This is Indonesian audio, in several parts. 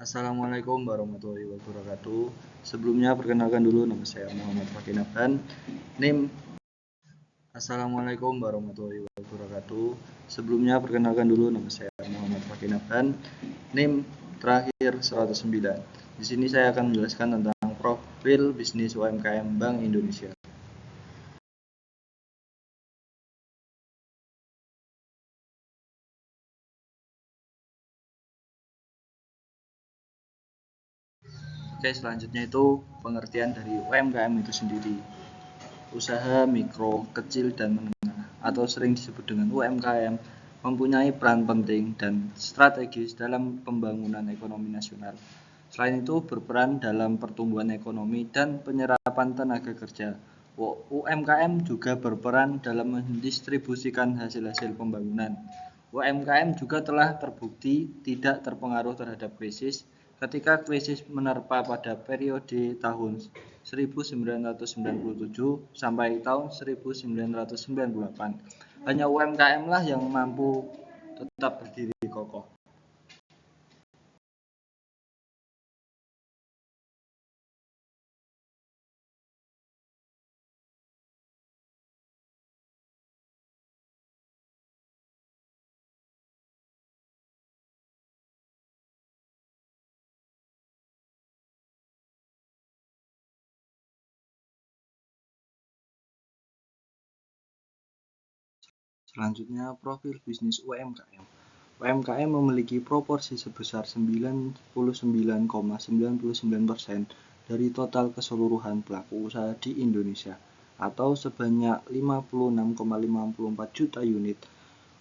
Assalamualaikum warahmatullahi wabarakatuh. Sebelumnya perkenalkan dulu, nama saya Muhammad Fakih Nabhan. NIM. Assalamualaikum warahmatullahi wabarakatuh. Sebelumnya perkenalkan dulu, nama saya Muhammad Fakih Nabhan. NIM terakhir 109. Di sini saya akan menjelaskan tentang profil bisnis UMKM Bank Indonesia. Oke, selanjutnya itu pengertian dari UMKM itu sendiri. Usaha mikro, kecil, dan menengah atau sering disebut dengan UMKM mempunyai peran penting dan strategis dalam pembangunan ekonomi nasional. Selain itu berperan dalam pertumbuhan ekonomi dan penyerapan tenaga kerja. UMKM juga berperan dalam mendistribusikan hasil-hasil pembangunan. UMKM juga telah terbukti tidak terpengaruh terhadap krisis ketika krisis menerpa pada periode tahun 1997 sampai tahun 1998. Hanya UMKM lah yang mampu tetap berdiri kokoh. Selanjutnya, profil bisnis UMKM. UMKM memiliki proporsi sebesar 99,99% dari total keseluruhan pelaku usaha di Indonesia atau sebanyak 56,54 juta unit.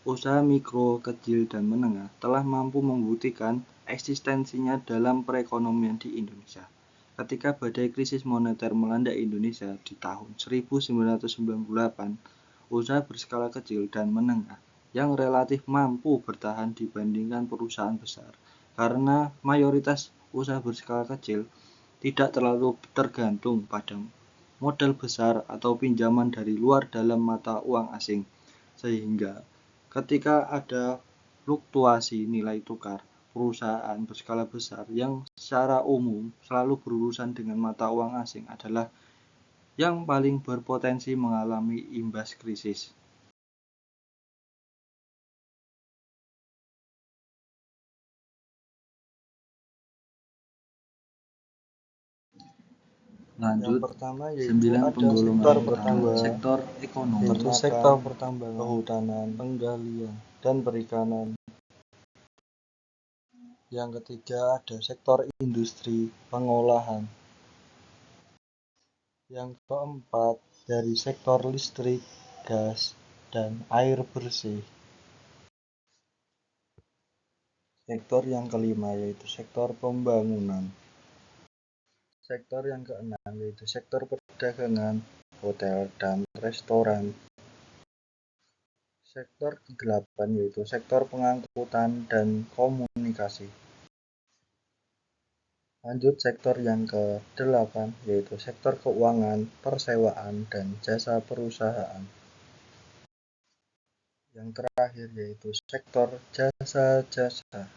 Usaha mikro, kecil, dan menengah telah mampu membuktikan eksistensinya dalam perekonomian di Indonesia. Ketika badai krisis moneter melanda Indonesia di tahun 1998, usaha berskala kecil dan menengah yang relatif mampu bertahan dibandingkan perusahaan besar karena mayoritas usaha berskala kecil tidak terlalu tergantung pada modal besar atau pinjaman dari luar dalam mata uang asing, sehingga ketika ada fluktuasi nilai tukar, perusahaan berskala besar yang secara umum selalu berurusan dengan mata uang asing adalah yang paling berpotensi mengalami imbas krisis. Lanjut, Yang pertama yaitu 9 ada penggolongan sektor utama pertama, sektor ekonomi, yaitu sektor pertambangan, kehutanan, penggalian, dan perikanan. Yang ketiga ada sektor industri pengolahan. Yang keempat dari sektor listrik, gas, dan air bersih. Sektor yang kelima yaitu sektor pembangunan. Sektor yang keenam yaitu sektor perdagangan, hotel, dan restoran. Sektor ke-8 yaitu sektor pengangkutan dan komunikasi. Lanjut sektor yang ke-8 yaitu sektor keuangan, persewaan, dan jasa perusahaan. Yang terakhir yaitu sektor jasa-jasa.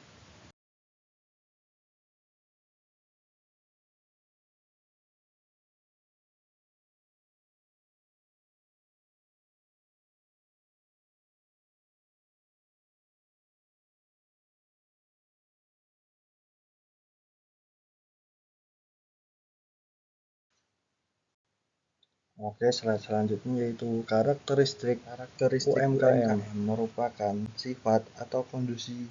Oke, selanjutnya yaitu karakteristik UMKM merupakan sifat atau kondisi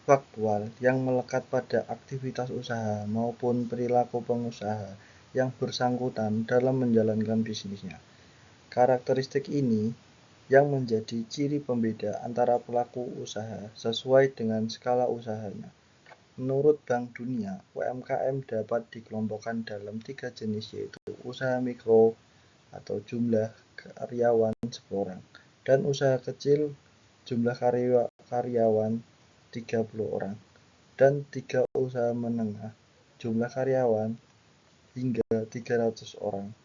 faktual yang melekat pada aktivitas usaha maupun perilaku pengusaha yang bersangkutan dalam menjalankan bisnisnya. Karakteristik ini yang menjadi ciri pembeda antara pelaku usaha sesuai dengan skala usahanya. Menurut Bank Dunia, UMKM dapat dikelompokkan dalam 3 jenis yaitu usaha mikro atau jumlah karyawan 10 orang dan usaha kecil jumlah karyawan 30 orang dan 3 usaha menengah jumlah karyawan hingga 300 orang.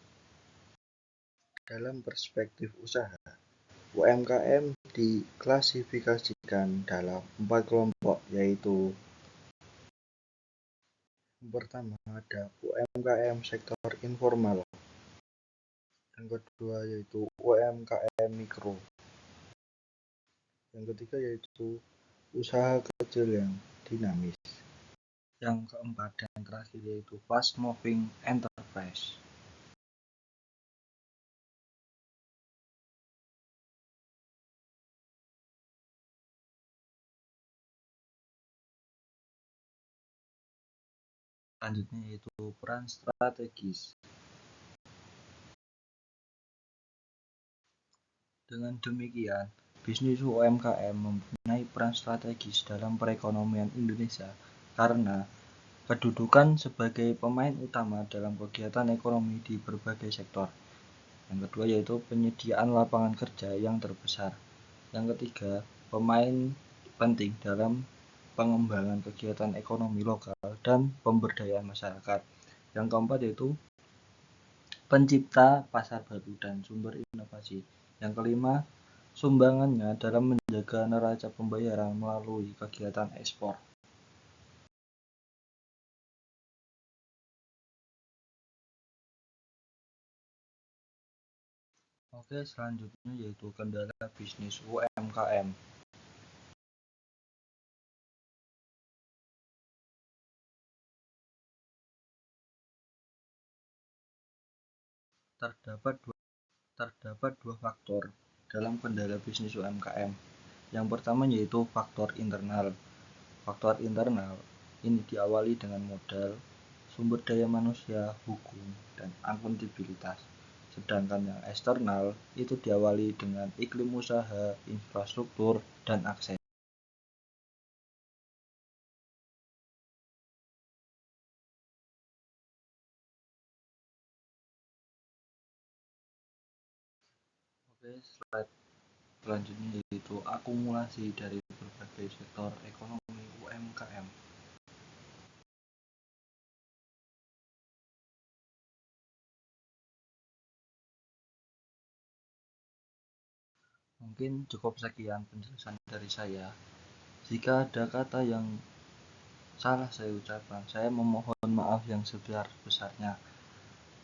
Dalam perspektif usaha, UMKM diklasifikasikan dalam 4 kelompok yaitu Yang pertama ada UMKM sektor informal. Yang kedua yaitu UMKM mikro. Yang ketiga yaitu usaha kecil yang dinamis. Yang keempat dan terakhir yaitu fast moving enterprise. Selanjutnya yaitu peran strategis. Dengan demikian, bisnis UMKM mempunyai peran strategis dalam perekonomian Indonesia karena kedudukan sebagai pemain utama dalam kegiatan ekonomi di berbagai sektor. Yang kedua yaitu penyediaan lapangan kerja yang terbesar. Yang ketiga, pemain penting dalam pengembangan kegiatan ekonomi lokal dan pemberdayaan masyarakat. Yang keempat yaitu pencipta pasar baru dan sumber inovasi. Yang kelima, sumbangannya dalam menjaga neraca pembayaran melalui kegiatan ekspor. Oke, selanjutnya yaitu kendala bisnis UMKM. Terdapat dua faktor dalam kendala bisnis UMKM. Yang pertama yaitu faktor internal. Faktor internal ini diawali dengan modal, sumber daya manusia, hukum, dan akuntabilitas. Sedangkan yang eksternal itu diawali dengan iklim usaha, infrastruktur, dan akses. Oke, slide selanjutnya yaitu akumulasi dari berbagai sektor ekonomi UMKM. Mungkin cukup sekian penjelasan dari saya. Jika ada kata yang salah saya ucapkan, saya memohon maaf yang sebesar-besarnya.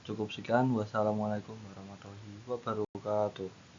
Cukup sekian. Wassalamualaikum warahmatullahi wabarakatuh.